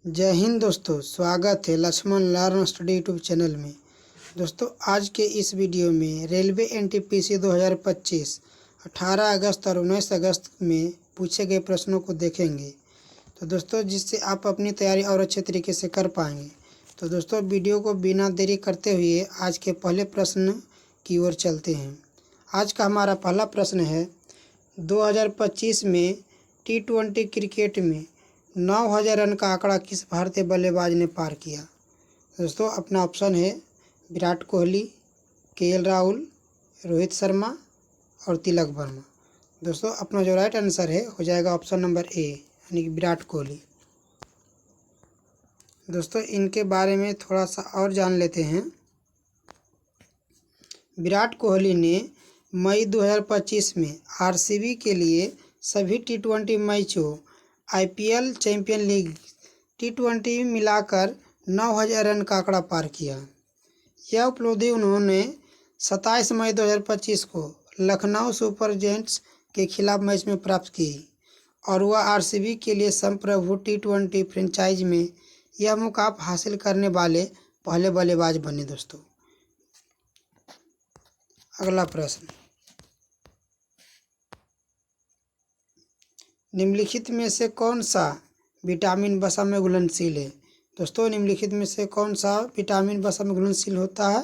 जय हिंद दोस्तों, स्वागत है Laxman learn study YouTube channel में। दोस्तों आज के इस वीडियो में रेलवे एनटीपीसी 2025 18 अगस्त और 19 अगस्त में पूछे गए प्रश्नों को देखेंगे। तो दोस्तों जिससे आप अपनी तैयारी और अच्छे तरीके से कर पाएंगे। तो दोस्तों वीडियो को बिना देरी करते हुए आज के पहले प्रश्न की ओर चलते हैं। आज का हमारा पहला प्रश्न है, 2025 में T20 क्रिकेट में 9000 रन का आंकड़ा किस भारतीय बल्लेबाज ने पार किया। दोस्तों अपना ऑप्शन है विराट कोहली, केएल राहुल, रोहित शर्मा और तिलक वर्मा। दोस्तों अपना जो राइट आंसर है हो जाएगा ऑप्शन नंबर ए यानी कि विराट कोहली। दोस्तों इनके बारे में थोड़ा सा और जान लेते हैं। विराट कोहली ने मई 2025 में आरसीबी के लिए सभी T20 मैचों, आईपीएल चैंपियन लीग, T20 मिलाकर 9000 रन का आंकड़ा पार किया। यह उपलब्धि उन्होंने 27 मई 2025 को लखनऊ सुपर जायंट्स के खिलाफ मैच में प्राप्त की और वह आरसीबी के लिए संप्रभु T20 फ्रेंचाइज में यह मुकाम हासिल करने वाले पहले बल्लेबाज बने। दोस्तों अगला प्रश्न, निम्नलिखित में से कौन सा विटामिन वसा में घुलनशील है। दोस्तों निम्नलिखित में से कौन सा विटामिन वसा में घुलनशील होता है।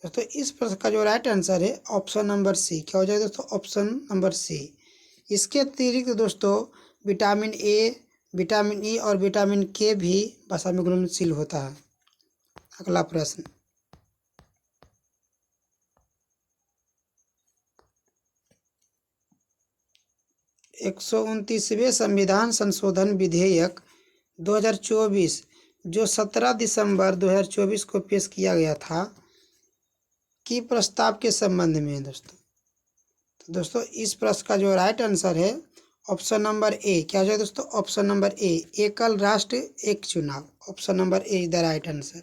दोस्तों इस प्रश्न का जो राइट आंसर है ऑप्शन नंबर सी। क्या हो जाएगा दोस्तों? Option number C. इसके अतिरिक्त दोस्तों विटामिन ए, विटामिन ई और विटामिन के भी वसा में घुलनशील होता है। अगला प्रश्न, एक 129वें संविधान संशोधन विधेयक 2024 जो 17 दिसंबर 2024 को पेश किया गया था कि प्रस्ताव के संबंध में है। तो दोस्तों इस प्रश्न का जो राइट आंसर है ऑप्शन नंबर ए। क्या हो जाएगा दोस्तों? ऑप्शन नंबर ए, एकल राष्ट्र एक चुनाव। Option number A is the right answer.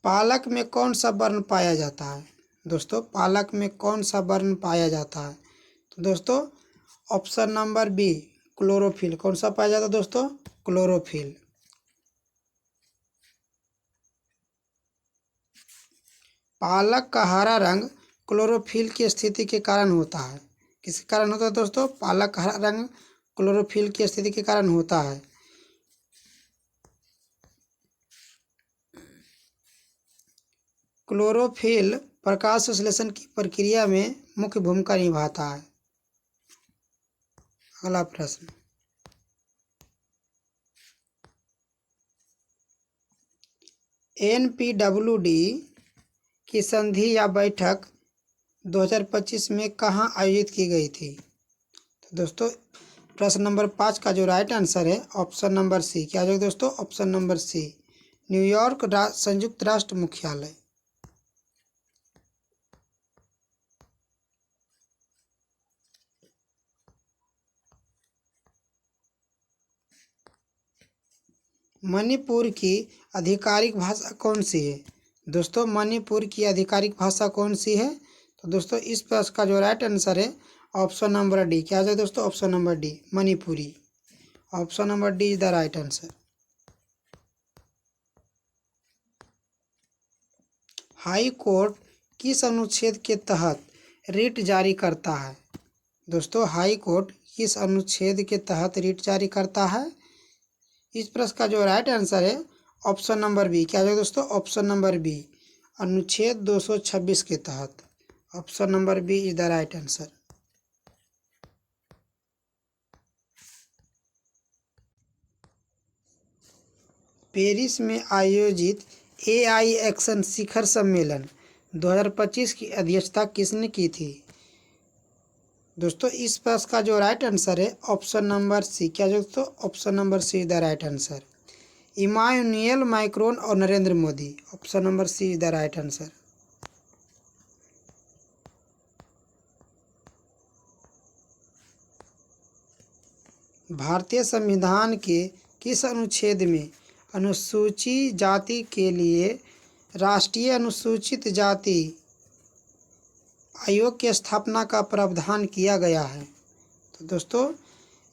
पालक में कौन सा वर्ण पाया जाता है। दोस्तों पालक में कौन सा वर्ण पाया जाता है। तो दोस्तों ऑप्शन नंबर बी, क्लोरोफिल। कौन सा पाया जाता है दोस्तों? क्लोरोफिल। पालक का हरा रंग क्लोरोफिल की स्थिति के कारण होता है। किसके कारण होता है दोस्तों? पालक का हरा रंग क्लोरोफिल की स्थिति के कारण होता है। क्लोरोफिल प्रकाश संश्लेषण की प्रक्रिया में मुख्य भूमिका निभाता है। अगला प्रश्न, एनपीडब्ल्यूडी की संधि या बैठक 2025 में कहाँ आयोजित की गई थी। तो दोस्तों प्रश्न नंबर 5 का जो राइट आंसर है ऑप्शन नंबर सी। क्या हो दोस्तों? ऑप्शन नंबर सी, न्यूयॉर्क संयुक्त राष्ट्र मुख्यालय। मणिपुर की आधिकारिक भाषा कौन सी है। दोस्तों मणिपुर की आधिकारिक भाषा कौन सी है। तो दोस्तों इस प्रश्न का जो राइट आंसर है ऑप्शन नंबर डी। क्या है दोस्तों? Option number D, Manipuri. Option number D is the right answer. High court किस अनुच्छेद के तहत रिट जारी करता है। दोस्तों हाई कोर्ट किस अनुच्छेद के तहत रिट जारी करता है। इस प्रश्न का जो राइट आंसर है ऑप्शन नंबर बी। क्या है दोस्तों? ऑप्शन नंबर बी, अनुच्छेद 226 के तहत। Option number B is the right answer. Paris में आयोजित एआई एक्शन शिखर सम्मेलन 2025 की अध्यक्षता किसने की थी। दोस्तों इस प्रश्न का जो राइट आंसर है ऑप्शन नंबर सी। क्या दोस्तों? Option number C is the right answer, Emmanuel Macron और Narendra Modi. Option number C is the right answer. भारतीय संविधान के किस अनुच्छेद में अनुसूचित जाति के लिए राष्ट्रीय अनुसूचित जाति आयोग की स्थापना का प्रावधान किया गया है? तो दोस्तों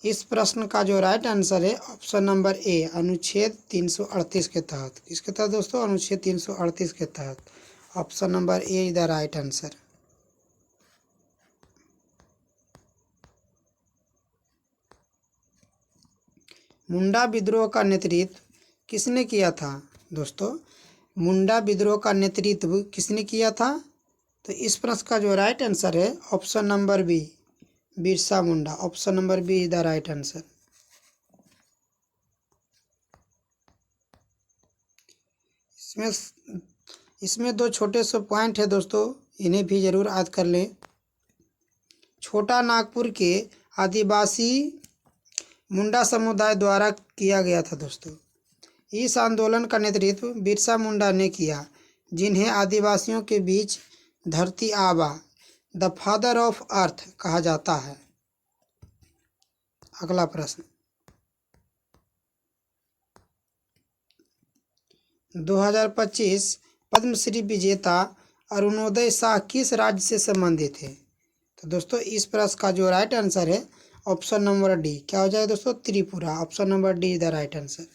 इस प्रश्न का जो राइट आंसर है ऑप्शन नंबर ए, अनुच्छेद 338 के तहत। किसके तहत दोस्तों? अनुच्छेद 338 के तहत। Option number A is the right answer. Munda विद्रोह का नेतृत्व किसने किया था? दोस्तों मुंडा विद्रोह का नेतृत्व किसने किया था? तो इस प्रश्न का जो राइट आंसर है option number B, Birsa Munda. Option number B is the right answer. इसमें दो छोटे से पॉइंट है दोस्तों, इन्हें भी जरूर याद कर लें। छोटा नागपुर के आदिवासी मुंडा समुदाय द्वारा किया गया था दोस्तों। इस आंदोलन का नेतृत्व बिरसा मुंडा ने किया, जिन्हें आदिवासियों के बीच धरती आबा, द फादर ऑफ अर्थ कहा जाता है। अगला प्रश्न, 2025 पद्मश्री विजेता अरुणोदय शाह किस राज्य से संबंधित है? तो दोस्तों इस प्रश्न का जो राइट आंसर है ऑप्शन नंबर डी, क्या हो जाएगा दोस्तों? Tripura. Option number D is the right answer.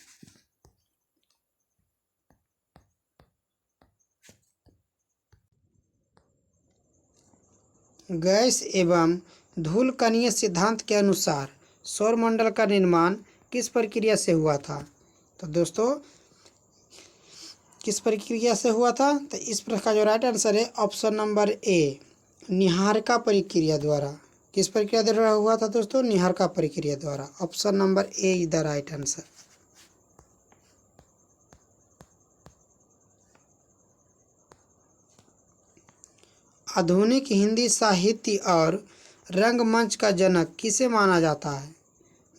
Gas एवं धूल कणीय सिद्धांत के अनुसार सौरमंडल का निर्माण किस प्रक्रिया से हुआ था? तो दोस्तों किस प्रक्रिया से हुआ था? तो इस प्रश्न का जो राइट आंसर है ऑप्शन नंबर ए, निहारिका प्रक्रिया द्वारा। किस प्रक्रिया द्वारा हुआ था दोस्तों? निहारिका प्रक्रिया द्वारा। Option number A is the right answer. आधुनिक हिंदी साहित्य और रंगमंच का जनक किसे माना जाता है?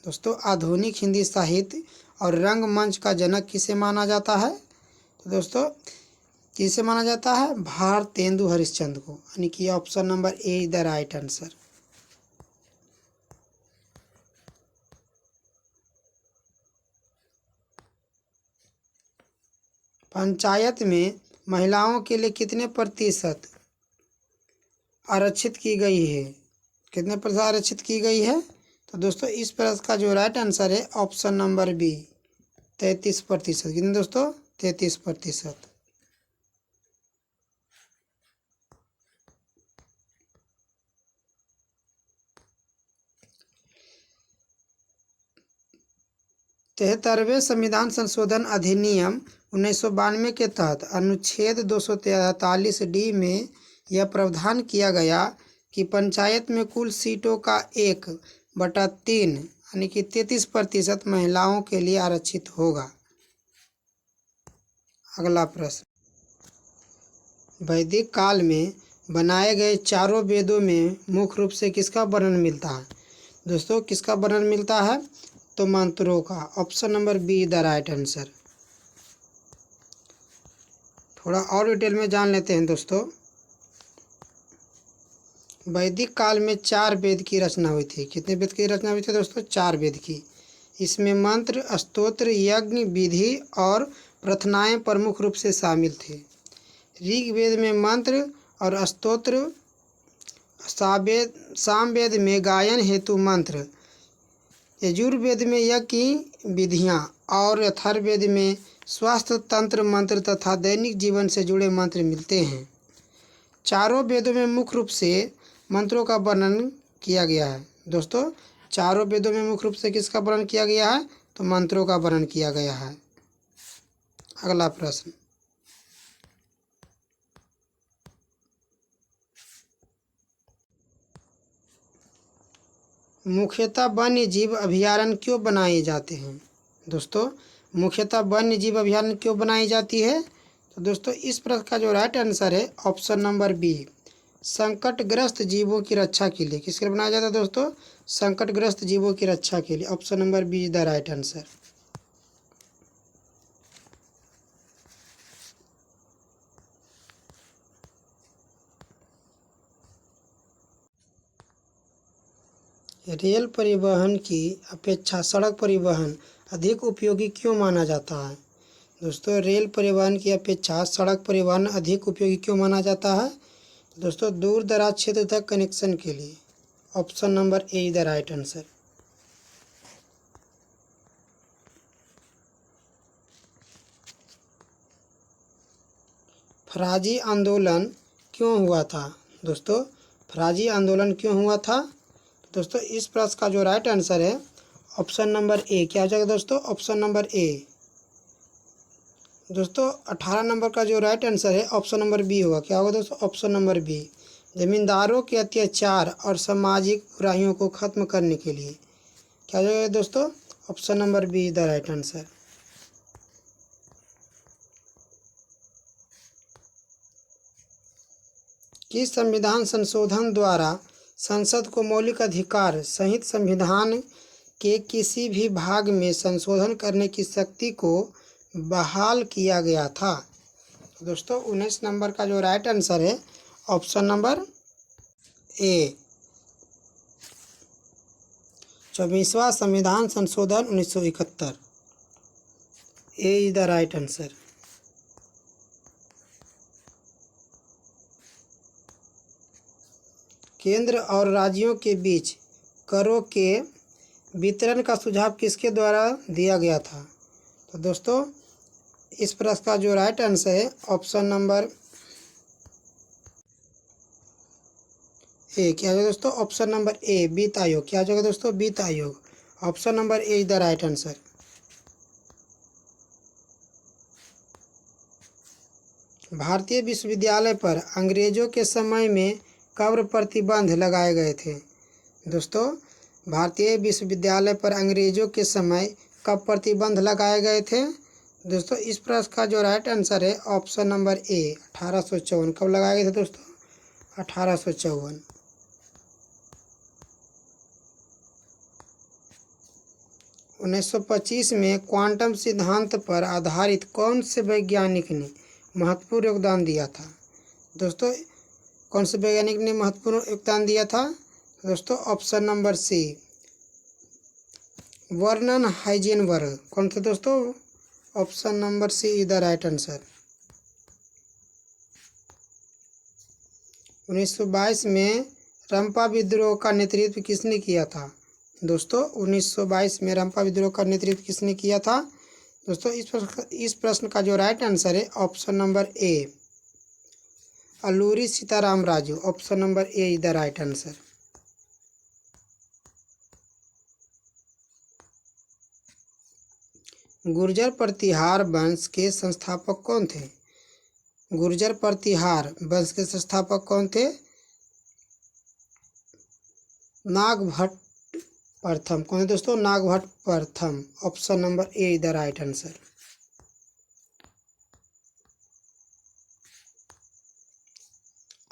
दोस्तों आधुनिक हिंदी साहित्य और रंगमंच का जनक किसे माना जाता है? तो दोस्तों किसे माना जाता है? भारतेंदु हरिश्चंद्र को, यानी कि option number A is the right answer. Panchayat में महिलाओं के लिए कितने प्रतिशत आरक्षित की गई है? कितने प्रतिशत आरक्षित की गई है? तो दोस्तों इस प्रश्न का जो राइट आंसर है ऑप्शन नंबर बी, 33%। कितने दोस्तों? 33%। तिहत्तरवें संविधान संशोधन अधिनियम 1992 के तहत अनुच्छेद 243 डी में यह प्रावधान किया गया कि पंचायत में कुल सीटों का 1/3 यानी कि 33% महिलाओं के लिए आरक्षित होगा। अगला प्रश्न, वैदिक काल में बनाए गए चारों वेदों में मुख्य रूप से किसका वर्णन मिलता है? दोस्तों किसका वर्णन मिलता है? तो मंत्रों का। Option number be the right answer. थोड़ा और डिटेल में जान लेते हैं दोस्तों। वैदिक काल में 4 वेद की रचना हुई थी। कितने वेद की रचना हुई थी दोस्तों? 4 वेद की। इसमें मंत्र, स्तोत्र, यज्ञ, विधि और प्रार्थनाएं प्रमुख रूप से शामिल थे। ऋग्वेद में मंत्र और स्तोत्र, सामवेद में गायन हेतु मंत्र, यजुर्वेद में यज्ञ की विधियाँ और अथर्ववेद में स्वास्थ्य तंत्र मंत्र तथा दैनिक जीवन से जुड़े मंत्र मिलते हैं। चारों वेदों में मुख्य रूप से मंत्रों का वर्णन किया गया है। दोस्तों चारों वेदों में मुख्य रूप से किसका वर्णन किया गया है? तो मंत्रों का वर्णन किया गया है। अगला प्रश्न, मुख्यतः वन्य जीव अभयारण्य क्यों बनाए जाते हैं? दोस्तों मुख्यतः वन्य जीव अभयारण्य क्यों बनाई जाती है? तो दोस्तों इस प्रश्न का जो राइट आंसर है ऑप्शन नंबर बी, संकटग्रस्त जीवों की रक्षा के लिए। किसके लिए बनाया जाता है दोस्तों? संकटग्रस्त जीवों की रक्षा के लिए। Option number B is the right answer. रेल परिवहन की अपेक्षा सड़क परिवहन अधिक उपयोगी क्यों माना जाता है? दोस्तों रेल परिवहन की अपेक्षा सड़क परिवहन अधिक उपयोगी क्यों माना जाता है? दोस्तों दूर दराज क्षेत्र तक कनेक्शन के लिए option number A is the right answer. Faraizi आंदोलन क्यों हुआ था? दोस्तों फराजी आंदोलन क्यों हुआ था? दोस्तों इस प्रश्न का जो राइट आंसर है ऑप्शन नंबर ए। क्या हो जाएगा दोस्तों? Option number A. दोस्तों 18 नंबर का जो राइट आंसर है ऑप्शन नंबर बी होगा। क्या होगा दोस्तों? Option number B. जमींदारों के अत्याचार और सामाजिक बुराइयों को खत्म करने के लिए। क्या हो जाएगा दोस्तों? Option number be the right answer. किस संविधान संशोधन द्वारा संसद को मौलिक अधिकार सहित संविधान के किसी भी भाग में संशोधन करने की शक्ति को बहाल किया गया था? दोस्तों 19 नंबर का जो राइट आंसर है ऑप्शन नंबर ए। 24वां संविधान संशोधन 1971 ए इज द राइट आंसर। केंद्र और राज्यों के बीच करों के वितरण का सुझाव किसके द्वारा दिया गया था? तो दोस्तों इस प्रश्न का जो राइट आंसर है ऑप्शन नंबर ए। क्या होगा दोस्तों? ऑप्शन नंबर ए वित्त आयोग। क्या हो जाएगा दोस्तों? वित्त आयोग। Option number A is the right answer. भारतीय विश्वविद्यालय पर अंग्रेजों के समय में कब प्रतिबंध लगाए गए थे? दोस्तों भारतीय विश्वविद्यालय पर अंग्रेजों के समय कब प्रतिबंध लगाए गए थे? दोस्तों इस प्रश्न का जो राइट आंसर है ऑप्शन नंबर ए 1854। कब लगाए गए थे दोस्तों? 1854। उन्नीस सौ 25 में क्वांटम सिद्धांत पर आधारित कौन से वैज्ञानिक ने महत्वपूर्ण योगदान दिया था? दोस्तों कौन से वैज्ञानिक ने महत्वपूर्ण योगदान दिया था? दोस्तों option number C Vernon Heisenberg. कौन थे दोस्तों? Option number C is the right answer. 1922 में रंपा विद्रोह का नेतृत्व किसने किया था? दोस्तों 1922 में रंपा विद्रोह का नेतृत्व किसने किया था? दोस्तों इस प्रश्न का जो राइट आंसर है option number A Alluri Sitarama Raju. Option number A is the right answer. Gurjara Pratihara वंश के संस्थापक कौन थे? गुर्जर प्रतिहार वंश के संस्थापक कौन थे? नागभट्ट प्रथम। कौन है दोस्तों? नागभट्ट प्रथम। Option number A is the right answer.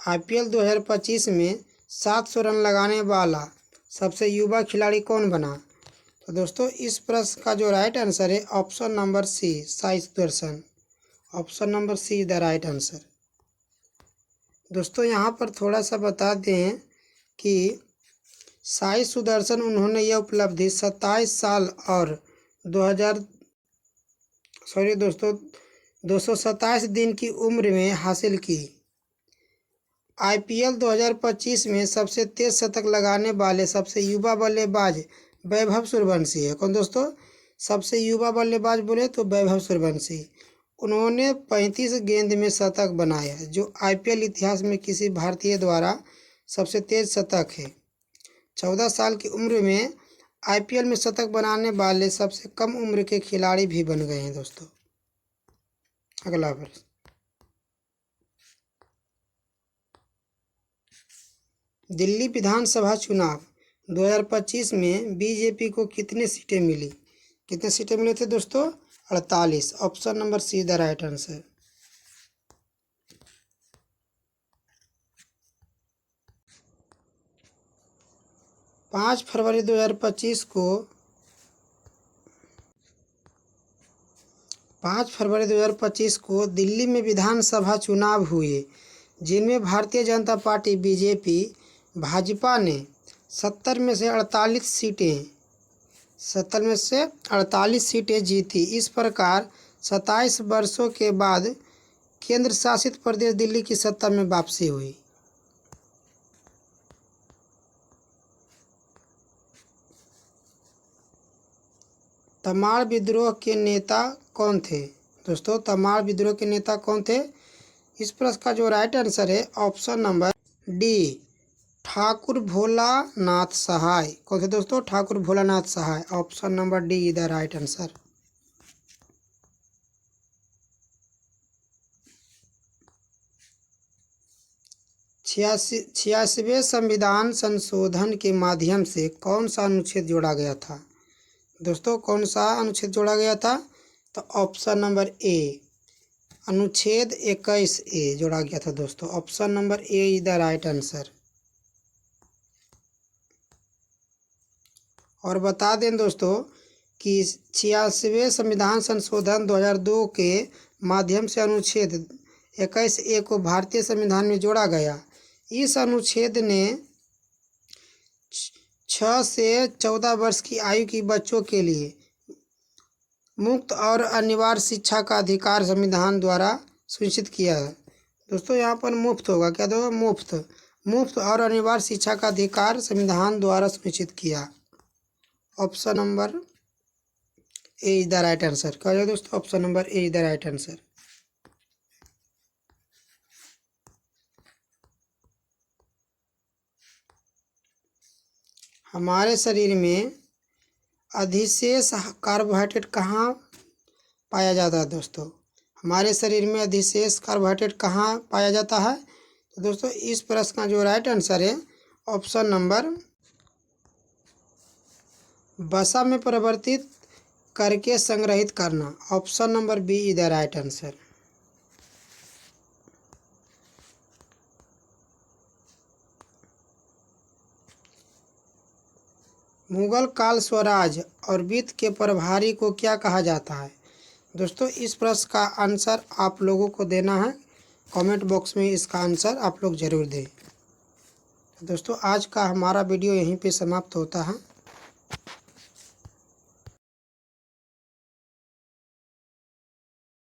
IPL 2025 में 700 रन लगाने वाला सबसे युवा खिलाड़ी कौन बना? तो दोस्तों इस प्रश्न का जो राइट आंसर है option number C Sai Sudharsan. Option number C is the right answer. दोस्तों यहाँ पर थोड़ा सा बता दें कि साई सुदर्शन उन्होंने यह उपलब्धि 27 साल और 227 दिन की उम्र में हासिल की। आईपीएल 2025 में सबसे तेज शतक लगाने वाले सबसे युवा बल्लेबाज वैभव सूर्यवंशी है। कौन दोस्तों? सबसे युवा बल्लेबाज बोले तो वैभव सूर्यवंशी। उन्होंने 35 गेंद में शतक बनाया जो आईपीएल इतिहास में किसी भारतीय द्वारा सबसे तेज शतक है। 14 साल की उम्र में आईपीएल में शतक बनाने वाले सबसे कम उम्र के खिलाड़ी भी बन गए हैं दोस्तों। अगला प्रश्न, दिल्ली विधानसभा चुनाव 2025 में बीजेपी को कितने सीटें मिली? कितने सीटें मिले थे दोस्तों? 48। Option number see the right answer. पाँच फरवरी 2025 को दिल्ली में विधानसभा चुनाव हुए जिनमें भारतीय जनता पार्टी बीजेपी भाजपा ने 70 में से 48 सीटें जीती। इस प्रकार 27 वर्षों के बाद केंद्र शासित प्रदेश दिल्ली की सत्ता में वापसी हुई। तमाड़ विद्रोह के नेता कौन थे? दोस्तों तमाड़ विद्रोह के नेता कौन थे? इस प्रश्न का जो राइट आंसर है option number D, Thakur Bholanath Sahay. कौन थे दोस्तों? Thakur Bholanath Sahay. Option number D is the right answer. छियासीवें संविधान संशोधन के माध्यम से कौन सा अनुच्छेद जोड़ा गया था? दोस्तों कौन सा अनुच्छेद जोड़ा गया था? तो ऑप्शन नंबर ए, अनुच्छेद 21A जोड़ा गया था दोस्तों। Option number A is the right answer. और बता दें दोस्तों कि 86वें संविधान संशोधन 2002 के माध्यम से अनुच्छेद 21A को भारतीय संविधान में जोड़ा गया। इस अनुच्छेद ने 6 से 14 वर्ष की आयु की बच्चों के लिए मुक्त और अनिवार्य शिक्षा का अधिकार संविधान द्वारा सुनिश्चित किया है। दोस्तों यहाँ पर मुफ्त होगा, क्या होगा? मुफ्त और अनिवार्य शिक्षा का अधिकार संविधान द्वारा सुनिश्चित किया। Option number A is the right answer. क्या है दोस्तों? Option number A is the right answer. हमारे शरीर में अधिशेष कार्बोहाइड्रेट कहाँ पाया जाता है? दोस्तों हमारे शरीर में अधिशेष कार्बोहाइड्रेट कहाँ पाया जाता है? तो दोस्तों इस प्रश्न का जो राइट आंसर है ऑप्शन नंबर वसा में परिवर्तित करके संग्रहित करना। Option number B is the right answer. Mughal काल स्वराज और वित्त के प्रभारी को क्या कहा जाता है? दोस्तों इस प्रश्न का आंसर आप लोगों को देना है। कमेंट बॉक्स में इसका आंसर आप लोग ज़रूर दें। दोस्तों आज का हमारा वीडियो यहीं पे समाप्त होता है।